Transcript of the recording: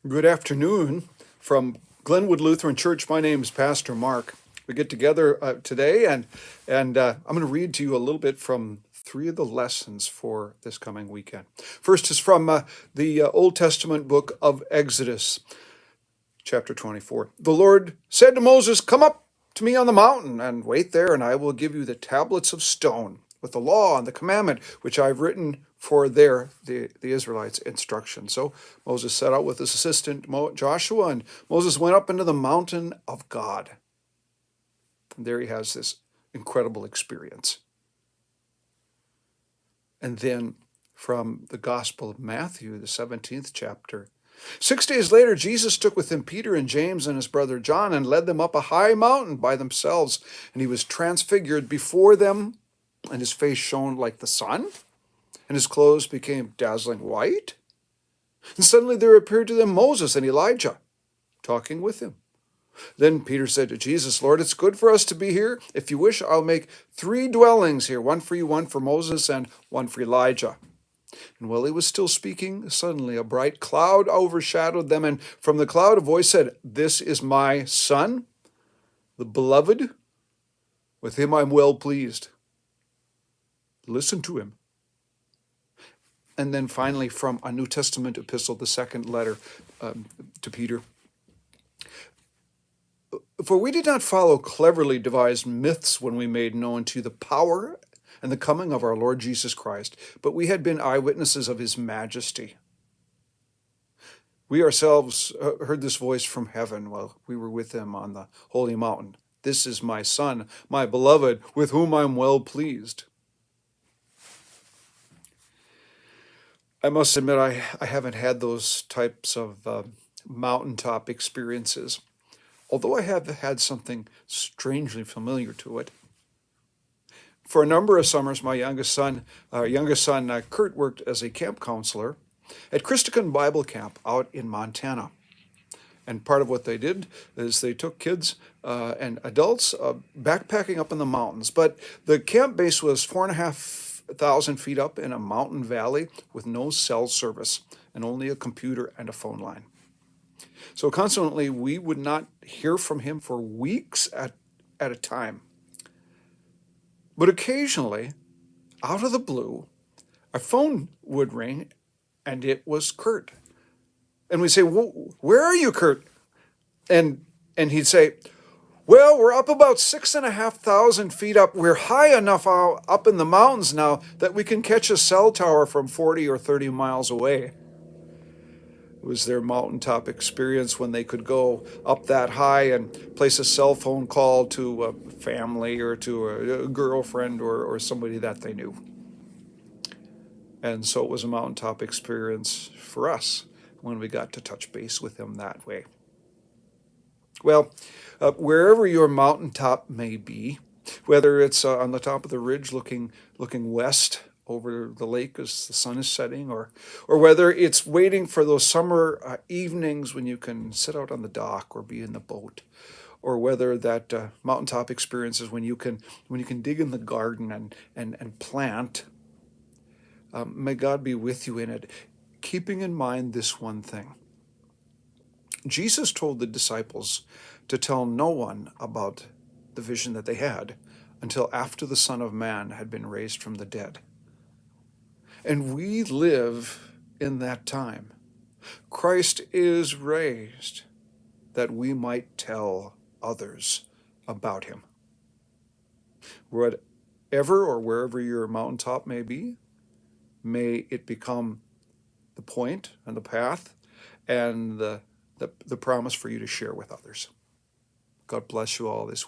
Good afternoon from Glenwood Lutheran Church. My name is Pastor Mark. We get together today, and I'm going to read to you a little bit from three of the lessons for this coming weekend. First is from the Old Testament book of Exodus, chapter 24. The Lord said to Moses, "Come up to me on the mountain and wait there, and I will give you the tablets of stone with the law and the commandment which I've written for the Israelites' instruction." So Moses set out with his assistant Joshua, and Moses went up into the mountain of God. And there he has this incredible experience. And then from the Gospel of Matthew, the 17th chapter, 6 days later, Jesus took with him Peter and James and his brother John and led them up a high mountain by themselves. And he was transfigured before them, and his face shone like the sun, and his clothes became dazzling white. And suddenly there appeared to them Moses and Elijah, talking with him. Then Peter said to Jesus, "Lord, it's good for us to be here. If you wish, I'll make 3 dwellings here, one for you, one for Moses, and one for Elijah." And while he was still speaking, suddenly a bright cloud overshadowed them, and from the cloud a voice said, "This is my Son, the beloved. With him I'm well pleased. Listen to him." And then finally from a New Testament epistle, the second letter to Peter. "For we did not follow cleverly devised myths when we made known to you the power and the coming of our Lord Jesus Christ, but we had been eyewitnesses of his majesty. We ourselves heard this voice from heaven while we were with him on the holy mountain. This is my Son, my beloved, with whom I'm well pleased." I must admit I haven't had those types of mountaintop experiences, although I have had something strangely familiar to it. For a number of summers, my youngest son, Kurt, worked as a camp counselor at Christican Bible Camp out in Montana. And part of what they did is they took kids and adults backpacking up in the mountains. But the camp base was 4,500 feet up in a mountain valley with no cell service and only a computer and a phone line. So consequently, we would not hear from him for weeks at a time. But occasionally, out of the blue, our phone would ring, and it was Kurt. And we'd say, "Where are you, Kurt?" And he'd say, "Well, we're up about 6,500 feet up. We're high enough up in the mountains now that we can catch a cell tower from 40 or 30 miles away." It was their mountaintop experience when they could go up that high and place a cell phone call to a family or to a girlfriend or somebody that they knew. And so it was a mountaintop experience for us when we got to touch base with him that way. Well, wherever your mountaintop may be, whether it's on the top of the ridge looking west over the lake as the sun is setting, or whether it's waiting for those summer evenings when you can sit out on the dock or be in the boat, or whether that mountaintop experience is when you can dig in the garden and plant, may God be with you in it, keeping in mind this one thing. Jesus told the disciples to tell no one about the vision that they had until after the Son of Man had been raised from the dead. And we live in that time. Christ is raised that we might tell others about him. Whatever or wherever your mountaintop may be, may it become the point and the path and the promise for you to share with others. God bless you all this week.